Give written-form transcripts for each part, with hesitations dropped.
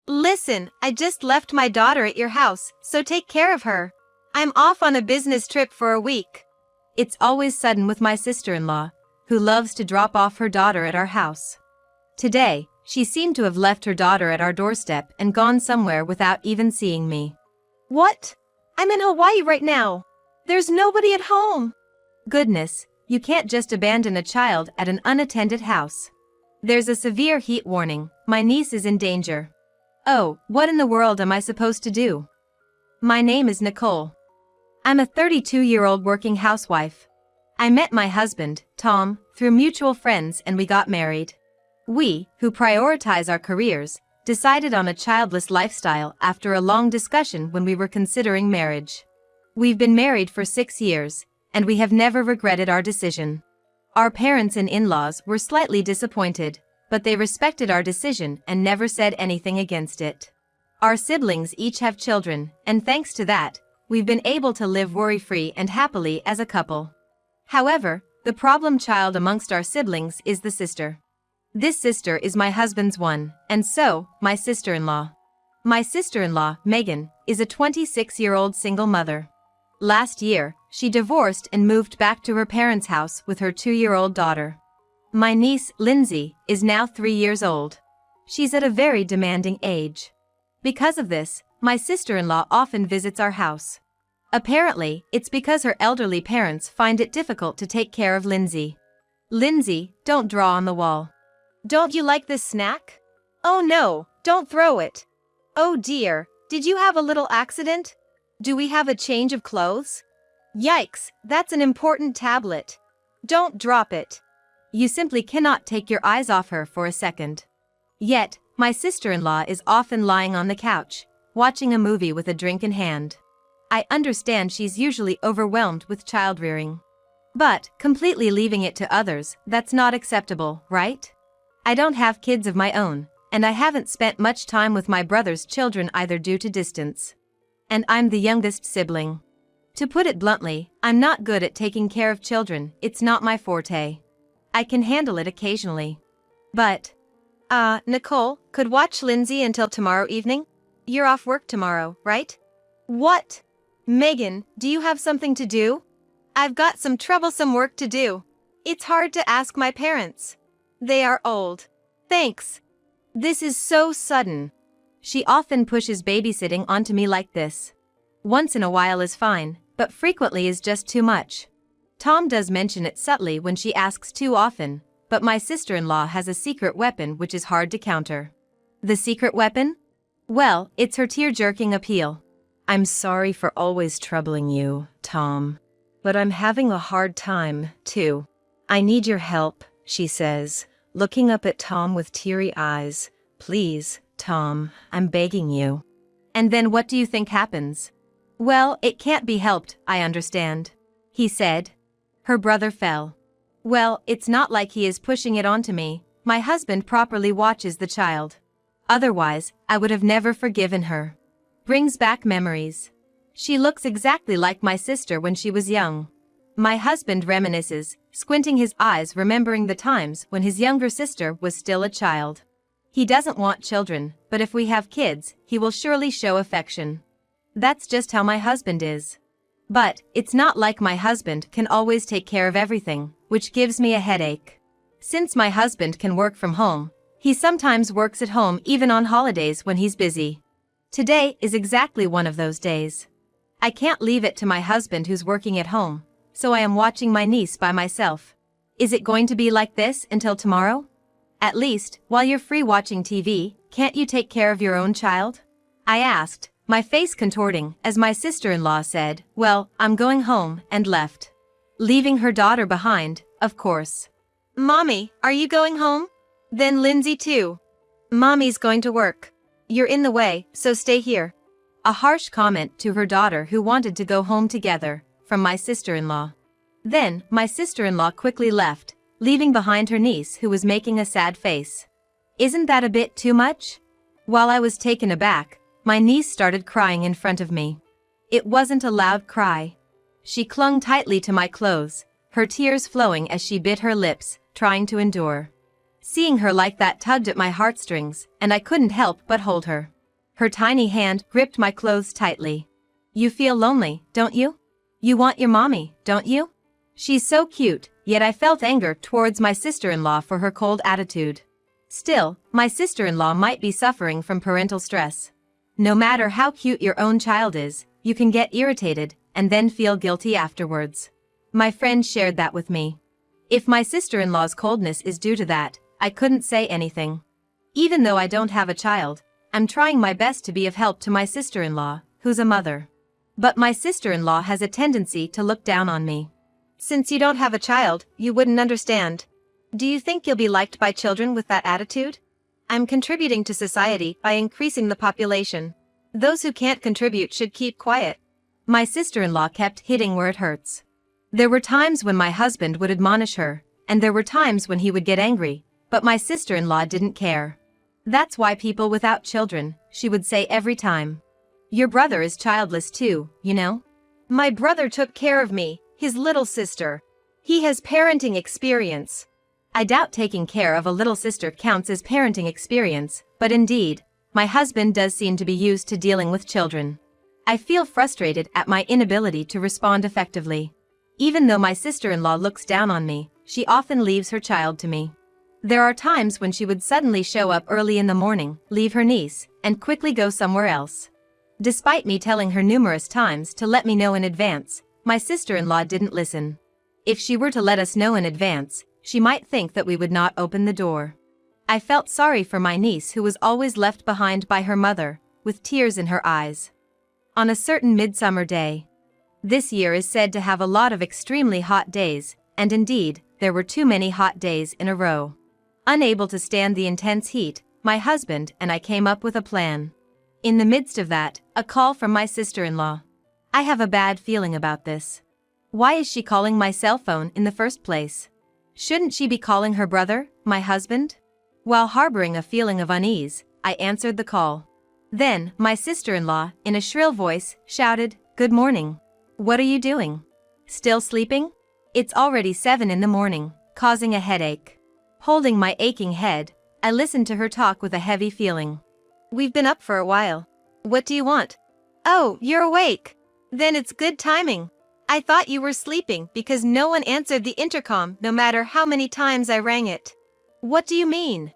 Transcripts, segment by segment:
Listen, I just left my daughter at your house, so take care of her. I'm off on a business trip for a week. It's always sudden with my sister-in-law, who loves to drop off her daughter at our house. Today, she seemed to have left her daughter at our doorstep and gone somewhere without even seeing me. What? I'm in Hawaii right now. There's nobody at home. Goodness, you can't just abandon a child at an unattended house. There's a severe heat warning. My niece is in danger. Oh, what in the world am I supposed to do? My name is Nicole. I'm a 32-year-old working housewife. I met my husband, Tom, through mutual friends and we got married. We, who prioritize our careers, decided on a childless lifestyle after a long discussion when we were considering marriage. We've been married for 6 years, and we have never regretted our decision. Our parents and in-laws were slightly disappointed, but they respected our decision and never said anything against it. Our siblings each have children, and thanks to that, we've been able to live worry-free and happily as a couple. However, the problem child amongst our siblings is the sister. This sister is my husband's one, and so, my sister-in-law. My sister-in-law, Megan, is a 26-year-old single mother. Last year, she divorced and moved back to her parents' house with her 2-year-old daughter. My niece, Lindsay, is now 3 years old. She's at a very demanding age. Because of this, my sister-in-law often visits our house. Apparently, it's because her elderly parents find it difficult to take care of Lindsay. Lindsay, don't draw on the wall. Don't you like this snack? Oh no, don't throw it. Oh dear, did you have a little accident? Do we have a change of clothes? Yikes, that's an important tablet. Don't drop it. You simply cannot take your eyes off her for a second. Yet, my sister-in-law is often lying on the couch, watching a movie with a drink in hand. I understand she's usually overwhelmed with child-rearing. But, completely leaving it to others, that's not acceptable, right? I don't have kids of my own, and I haven't spent much time with my brother's children either due to distance. And I'm the youngest sibling. To put it bluntly, I'm not good at taking care of children, it's not my forte. I can handle it occasionally. But, Nicole, could watch Lindsay until tomorrow evening? You're off work tomorrow, right? What? Megan, do you have something to do? I've got some troublesome work to do. It's hard to ask my parents. They are old. Thanks. This is so sudden. She often pushes babysitting onto me like this. Once in a while is fine, but frequently is just too much. Tom does mention it subtly when she asks too often, but my sister-in-law has a secret weapon which is hard to counter. The secret weapon? Well, it's her tear-jerking appeal. I'm sorry for always troubling you, Tom. But I'm having a hard time, too. I need your help, she says, looking up at Tom with teary eyes. Please, Tom, I'm begging you. And then what do you think happens? Well, it can't be helped, I understand. He said. Her brother fell. Well, it's not like he is pushing it onto me. My husband properly watches the child. Otherwise, I would have never forgiven her. Brings back memories. She looks exactly like my sister when she was young. My husband reminisces, squinting his eyes remembering the times when his younger sister was still a child. He doesn't want children, but if we have kids, he will surely show affection. That's just how my husband is. But, it's not like my husband can always take care of everything, which gives me a headache. Since my husband can work from home, he sometimes works at home even on holidays when he's busy. Today is exactly one of those days. I can't leave it to my husband who's working at home, so I am watching my niece by myself. Is it going to be like this until tomorrow? At least, while you're free watching TV, can't you take care of your own child? I asked, my face contorting, as my sister-in-law said, well, I'm going home, and left. Leaving her daughter behind, of course. Mommy, are you going home? Then Lindsay too. Mommy's going to work. You're in the way, so stay here. A harsh comment to her daughter who wanted to go home together, from my sister-in-law. Then, my sister-in-law quickly left, leaving behind her niece who was making a sad face. Isn't that a bit too much? While I was taken aback, my niece started crying in front of me. It wasn't a loud cry. She clung tightly to my clothes, her tears flowing as she bit her lips, trying to endure. Seeing her like that tugged at my heartstrings, and I couldn't help but hold her. Her tiny hand gripped my clothes tightly. You feel lonely, don't you? You want your mommy, don't you? She's so cute, yet I felt anger towards my sister-in-law for her cold attitude. Still, my sister-in-law might be suffering from parental stress. No matter how cute your own child is, you can get irritated and then feel guilty afterwards. My friend shared that with me. If my sister-in-law's coldness is due to that, I couldn't say anything. Even though I don't have a child, I'm trying my best to be of help to my sister-in-law, who's a mother. But my sister-in-law has a tendency to look down on me. Since you don't have a child, you wouldn't understand. Do you think you'll be liked by children with that attitude? I'm contributing to society by increasing the population. Those who can't contribute should keep quiet. My sister-in-law kept hitting where it hurts. There were times when my husband would admonish her, and there were times when he would get angry, but my sister-in-law didn't care. That's why people without children, she would say every time. Your brother is childless too, you know? My brother took care of me, his little sister. He has parenting experience. I doubt taking care of a little sister counts as parenting experience, but indeed, my husband does seem to be used to dealing with children. I feel frustrated at my inability to respond effectively. Even though my sister-in-law looks down on me, she often leaves her child to me. There are times when she would suddenly show up early in the morning, leave her niece, and quickly go somewhere else. Despite me telling her numerous times to let me know in advance, my sister-in-law didn't listen. If she were to let us know in advance, she might think that we would not open the door. I felt sorry for my niece who was always left behind by her mother, with tears in her eyes. On a certain midsummer day. This year is said to have a lot of extremely hot days, and indeed, there were too many hot days in a row. Unable to stand the intense heat, my husband and I came up with a plan. In the midst of that, a call from my sister-in-law. I have a bad feeling about this. Why is she calling my cell phone in the first place? Shouldn't she be calling her brother, my husband? While harboring a feeling of unease, I answered the call. Then, my sister-in-law, in a shrill voice, shouted, "Good morning. What are you doing? Still sleeping? It's already 7 in the morning, causing a headache." Holding my aching head, I listened to her talk with a heavy feeling. We've been up for a while. What do you want? Oh, you're awake. Then it's good timing. I thought you were sleeping because no one answered the intercom no matter how many times I rang it. What do you mean?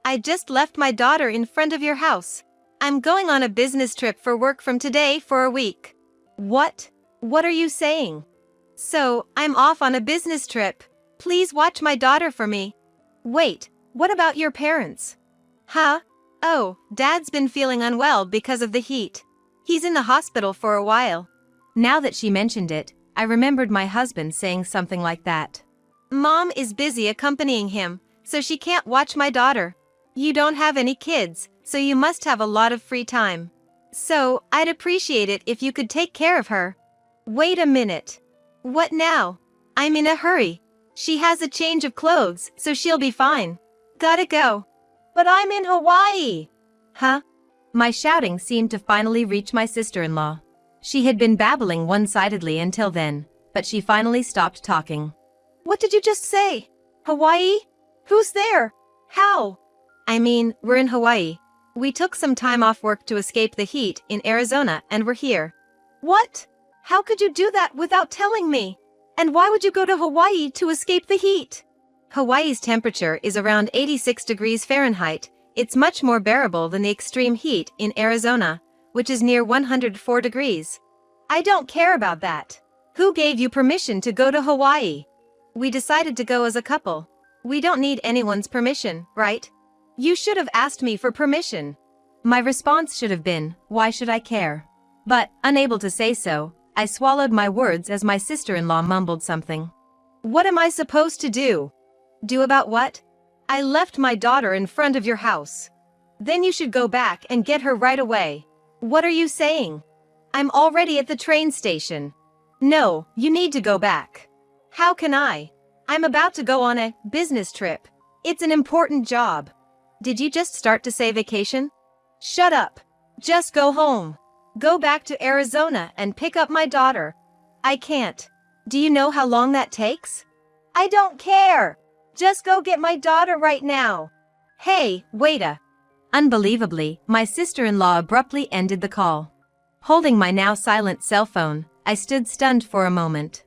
I just left my daughter in front of your house. I'm going on a business trip for work from today for a week. What? What are you saying? So, I'm off on a business trip. Please watch my daughter for me. Wait, what about your parents? Huh? Oh, Dad's been feeling unwell because of the heat. He's in the hospital for a while. Now that she mentioned it, I remembered my husband saying something like that. Mom is busy accompanying him, so she can't watch my daughter. You don't have any kids, so you must have a lot of free time. So, I'd appreciate it if you could take care of her. Wait a minute. What now? I'm in a hurry. She has a change of clothes, so she'll be fine. Gotta go. But I'm in Hawaii. Huh? My shouting seemed to finally reach my sister-in-law. She had been babbling one-sidedly until then, but she finally stopped talking. What did you just say? Hawaii? Who's there? How? I mean, we're in Hawaii. We took some time off work to escape the heat in Arizona and we're here. What? How could you do that without telling me? And why would you go to Hawaii to escape the heat? Hawaii's temperature is around 86 degrees Fahrenheit. It's much more bearable than the extreme heat in Arizona, which is near 104 degrees. I don't care about that. Who gave you permission to go to Hawaii? We decided to go as a couple. We don't need anyone's permission, right? You should have asked me for permission. My response should have been, why should I care? But, unable to say so, I swallowed my words as my sister-in-law mumbled something. What am I supposed to do? Do about what? I left my daughter in front of your house. Then you should go back and get her right away. What are you saying? I'm already at the train station. No, you need to go back. How can I? I'm about to go on a business trip. It's an important job. Did you just start to say vacation? Shut up. Just go home. Go back to Arizona and pick up my daughter. I can't. Do you know how long that takes? I don't care. Just go get my daughter right now. Hey, waiter. Unbelievably, my sister-in-law abruptly ended the call. Holding my now silent cell phone, I stood stunned for a moment.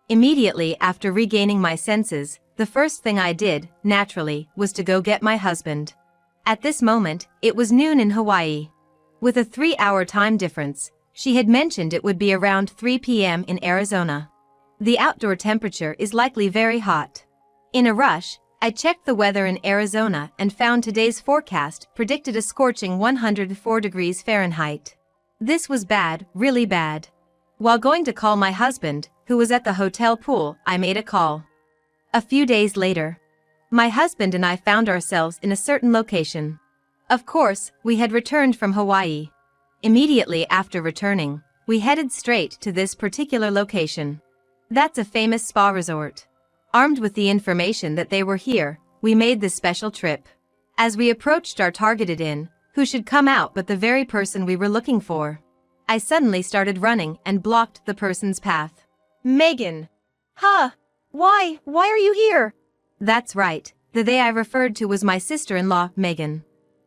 Immediately after regaining my senses, the first thing I did, naturally, was to go get my husband. At this moment, it was noon in Hawaii. With a 3-hour time difference, she had mentioned it would be around 3 p.m. in Arizona. The outdoor temperature is likely very hot. In a rush, I checked the weather in Arizona and found today's forecast predicted a scorching 104 degrees Fahrenheit. This was bad, really bad. While going to call my husband, who was at the hotel pool, I made a call. A few days later, my husband and I found ourselves in a certain location. Of course, we had returned from Hawaii. Immediately after returning, we headed straight to this particular location. That's a famous spa resort. Armed with the information that they were here, we made this special trip. As we approached our targeted inn, who should come out but the very person we were looking for? I suddenly started running and blocked the person's path. Megan! Huh? Why are you here? That's right, the they I referred to was my sister-in-law, Megan.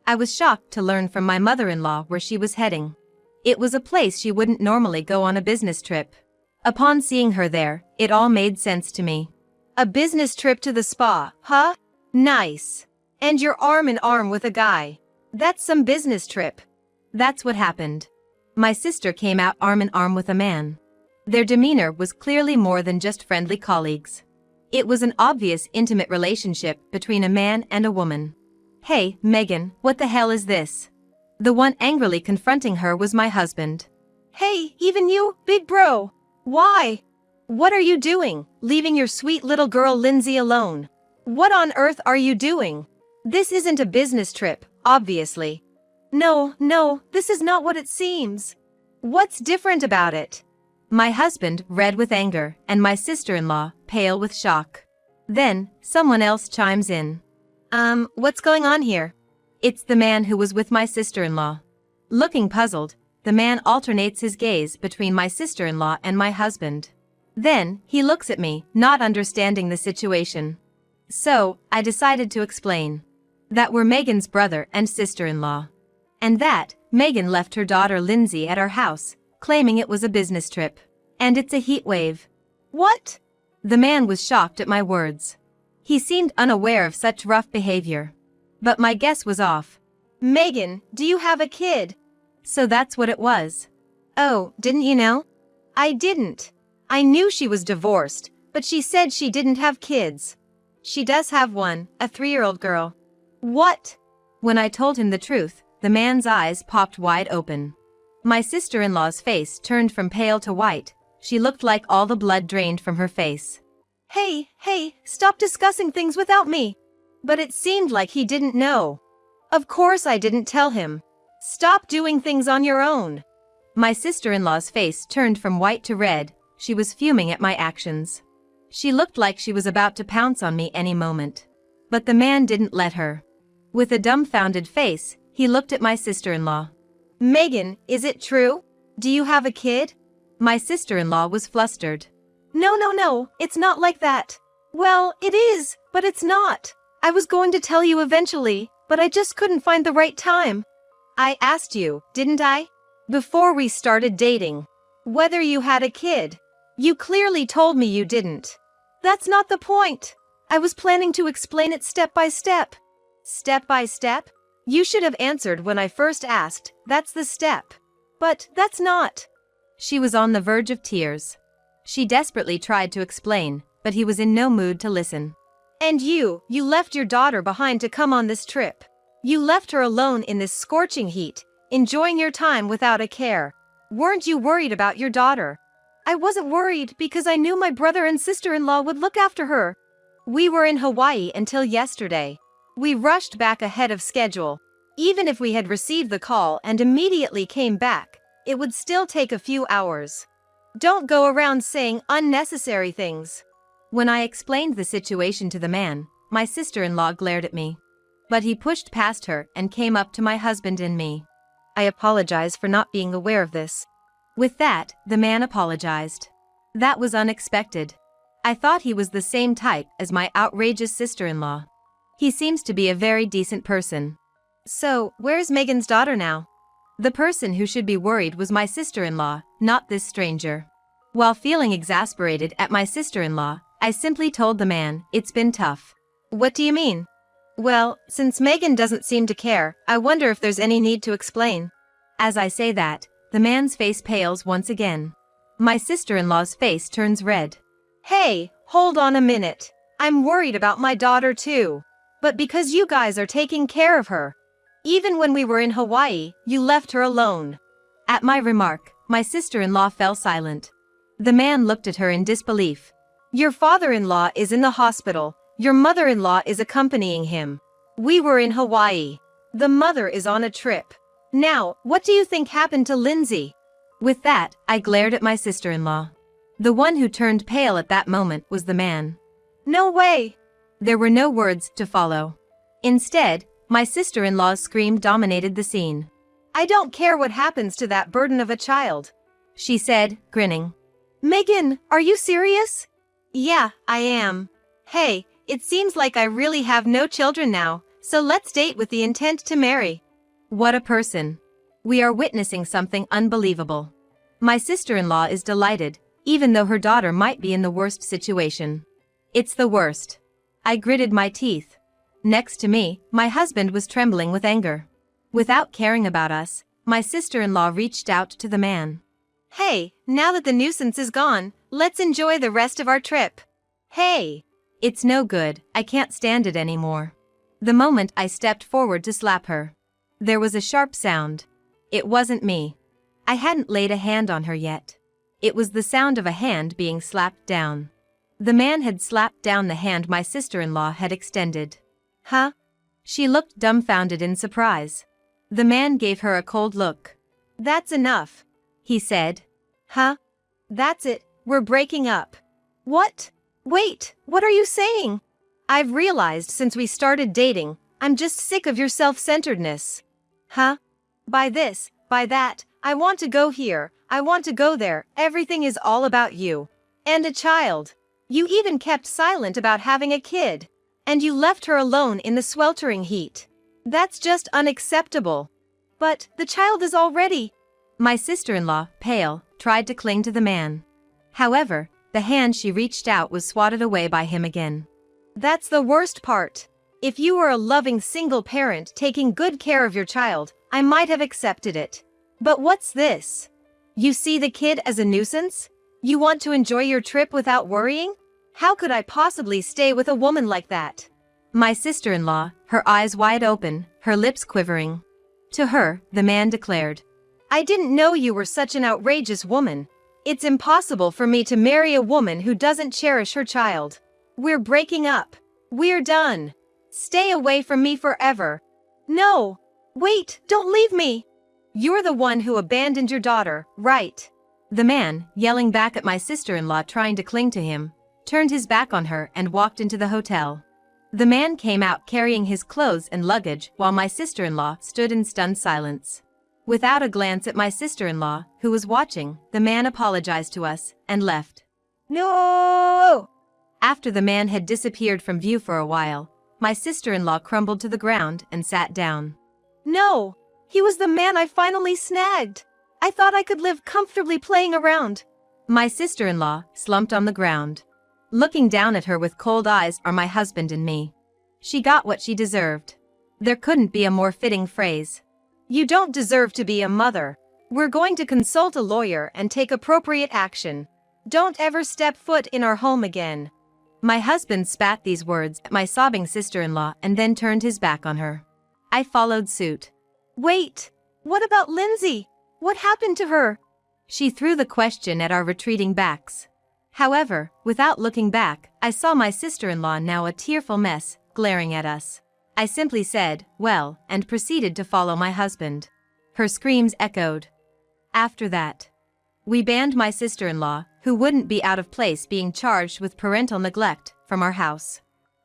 I was shocked to learn from my mother-in-law where she was heading. It was a place she wouldn't normally go on a business trip. Upon seeing her there, it all made sense to me. A business trip to the spa, huh? Nice. And you're arm in arm with a guy. That's some business trip. That's what happened. My sister came out arm in arm with a man. Their demeanor was clearly more than just friendly colleagues. It was an obvious intimate relationship between a man and a woman. Hey, Megan, what the hell is this? The one angrily confronting her was my husband. Hey, even you, big bro. Why? What are you doing, leaving your sweet little girl Lindsay alone? What on earth are you doing? This isn't a business trip, obviously. No, this is not what it seems. What's different about it? My husband, red with anger, and my sister-in-law, pale with shock. Then, someone else chimes in. What's going on here? It's the man who was with my sister-in-law. Looking puzzled, the man alternates his gaze between my sister-in-law and my husband. Then, he looks at me, not understanding the situation. So, I decided to explain. That we're Megan's brother and sister-in-law. And that, Megan left her daughter Lindsay at our house, claiming it was a business trip. And it's a heat wave. What? The man was shocked at my words. He seemed unaware of such rough behavior. But my guess was off. Megan, do you have a kid? So that's what it was. Oh, didn't you know? I didn't. I knew she was divorced, but she said she didn't have kids. She does have one, a 3-year-old girl. What? When I told him the truth, the man's eyes popped wide open. My sister-in-law's face turned from pale to white. She looked like all the blood drained from her face. Hey, stop discussing things without me. But it seemed like he didn't know. Of course I didn't tell him. Stop doing things on your own. My sister-in-law's face turned from white to red. She was fuming at my actions. She looked like she was about to pounce on me any moment. But the man didn't let her. With a dumbfounded face, he looked at my sister-in-law. Megan, is it true? Do you have a kid? My sister-in-law was flustered. No, it's not like that. Well, it is, but it's not. I was going to tell you eventually, but I just couldn't find the right time. I asked you, didn't I? Before we started dating, whether you had a kid. You clearly told me you didn't. That's not the point. I was planning to explain it step by step. Step by step? You should have answered when I first asked, that's the step. But that's not. She was on the verge of tears. She desperately tried to explain, but he was in no mood to listen. And you left your daughter behind to come on this trip. You left her alone in this scorching heat, enjoying your time without a care. Weren't you worried about your daughter? I wasn't worried because I knew my brother and sister-in-law would look after her. We were in Hawaii until yesterday. We rushed back ahead of schedule. Even if we had received the call and immediately came back, it would still take a few hours. Don't go around saying unnecessary things. When I explained the situation to the man, my sister-in-law glared at me. But he pushed past her and came up to my husband and me. I apologize for not being aware of this. With that, the man apologized. That was unexpected. I thought he was the same type as my outrageous sister-in-law. He seems to be a very decent person. So, where's Megan's daughter now? The person who should be worried was my sister-in-law, not this stranger. While feeling exasperated at my sister-in-law, I simply told the man, "It's been tough." What do you mean? Well, since Megan doesn't seem to care, I wonder if there's any need to explain. As I say that, the man's face pales once again. My sister-in-law's face turns red. Hey, hold on a minute. I'm worried about my daughter too. But because you guys are taking care of her. Even when we were in Hawaii, you left her alone. At my remark, my sister-in-law fell silent. The man looked at her in disbelief. Your father-in-law is in the hospital. Your mother-in-law is accompanying him. We were in Hawaii. The mother is on a trip. Now, what do you think happened to Lindsay? With that, I glared at my sister-in-law. The one who turned pale at that moment was the man. No way! There were no words to follow. Instead, my sister-in-law's scream dominated the scene. I don't care what happens to that burden of a child, she said, grinning. Megan, are you serious? Yeah, I am. Hey, it seems like I really have no children now, so let's date with the intent to marry. What a person. We are witnessing something unbelievable. My sister-in-law is delighted, even though her daughter might be in the worst situation. It's the worst. I gritted my teeth. Next to me, my husband was trembling with anger. Without caring about us, my sister-in-law reached out to the man. Hey, now that the nuisance is gone, let's enjoy the rest of our trip. Hey! It's no good, I can't stand it anymore. The moment I stepped forward to slap her, there was a sharp sound. It wasn't me. I hadn't laid a hand on her yet. It was the sound of a hand being slapped down. The man had slapped down the hand my sister-in-law had extended. Huh? She looked dumbfounded in surprise. The man gave her a cold look. That's enough, he said. Huh? That's it, we're breaking up. What? Wait, what are you saying? I've realized since we started dating, I'm just sick of your self-centeredness. Huh? By this, by that, I want to go here, I want to go there, everything is all about you. And a child. You even kept silent about having a kid. And you left her alone in the sweltering heat. That's just unacceptable. But the child is already... My sister-in-law, pale, tried to cling to the man. However, the hand she reached out was swatted away by him again. That's the worst part. If you were a loving single parent taking good care of your child, I might have accepted it. But what's this? You see the kid as a nuisance? You want to enjoy your trip without worrying? How could I possibly stay with a woman like that? My sister-in-law, her eyes wide open, her lips quivering. To her, the man declared, I didn't know you were such an outrageous woman. It's impossible for me to marry a woman who doesn't cherish her child. We're breaking up. We're done. Stay away from me forever. No. Wait, don't leave me. You're the one who abandoned your daughter, right? The man, yelling back at my sister-in-law trying to cling to him, turned his back on her and walked into the hotel. The man came out carrying his clothes and luggage while my sister-in-law stood in stunned silence. Without a glance at my sister-in-law, who was watching, the man apologized to us and left. No! After the man had disappeared from view for a while, my sister-in-law crumbled to the ground and sat down. No! He was the man I finally snagged! I thought I could live comfortably playing around. My sister-in-law slumped on the ground. Looking down at her with cold eyes are my husband and me. She got what she deserved. There couldn't be a more fitting phrase. You don't deserve to be a mother. We're going to consult a lawyer and take appropriate action. Don't ever step foot in our home again. My husband spat these words at my sobbing sister-in-law and then turned his back on her. I followed suit. Wait, what about Lindsay? What happened to her? She threw the question at our retreating backs. However, without looking back, I saw my sister-in-law now a tearful mess, glaring at us. I simply said, well, and proceeded to follow my husband. Her screams echoed. After that, we banned my sister-in-law, who wouldn't be out of place being charged with parental neglect, from our house.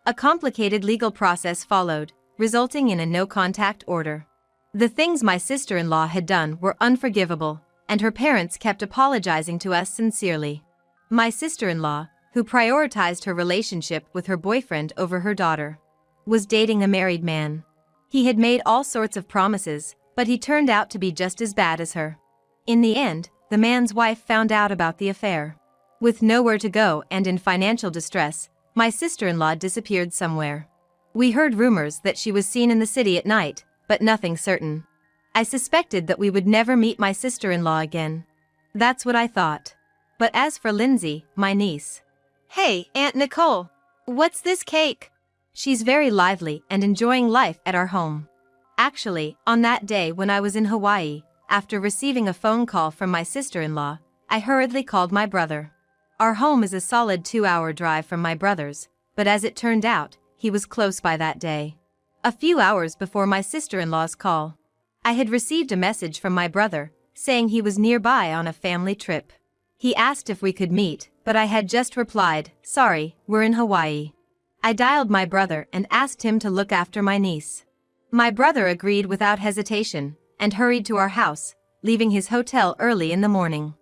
A complicated legal process followed, resulting in a no-contact order. The things my sister-in-law had done were unforgivable, and her parents kept apologizing to us sincerely. My sister-in-law, who prioritized her relationship with her boyfriend over her daughter, was dating a married man. He had made all sorts of promises, but he turned out to be just as bad as her. In the end, the man's wife found out about the affair. With nowhere to go and in financial distress, my sister-in-law disappeared somewhere. We heard rumors that she was seen in the city at night, but nothing certain. I suspected that we would never meet my sister-in-law again. That's what I thought. But as for Lindsay, my niece. Hey, Aunt Nicole. What's this cake? She's very lively and enjoying life at our home. Actually, on that day when I was in Hawaii, after receiving a phone call from my sister-in-law, I hurriedly called my brother. Our home is a solid 2-hour drive from my brother's, but as it turned out, he was close by that day. A few hours before my sister-in-law's call, I had received a message from my brother, saying he was nearby on a family trip. He asked if we could meet, but I had just replied, "Sorry, we're in Hawaii." I dialed my brother and asked him to look after my niece. My brother agreed without hesitation, and hurried to our house, leaving his hotel early in the morning.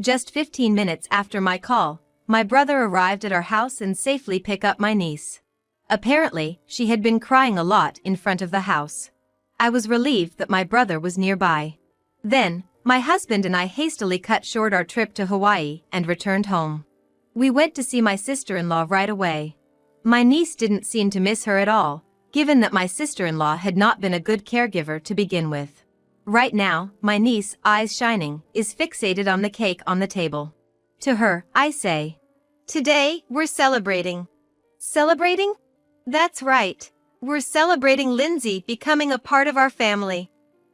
Just 15 minutes after my call, my brother arrived at our house and safely picked up my niece. Apparently, she had been crying a lot in front of the house. I was relieved that my brother was nearby. Then, my husband and I hastily cut short our trip to Hawaii and returned home. We went to see my sister-in-law right away. My niece didn't seem to miss her at all, given that my sister-in-law had not been a good caregiver to begin with. Right now, my niece, eyes shining, is fixated on the cake on the table. To her, I say, "Today, we're celebrating." Celebrating? That's right. We're celebrating Lindsay becoming a part of our family.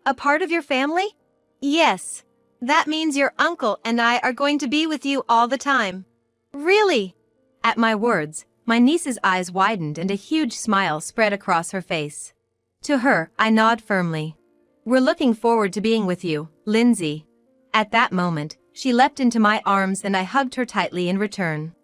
A part of your family? Yes. That means your uncle and I are going to be with you all the time. Really? At my words, my niece's eyes widened and a huge smile spread across her face. To her, I nod firmly. "We're looking forward to being with you, Lindsay." At that moment, she leapt into my arms and I hugged her tightly in return.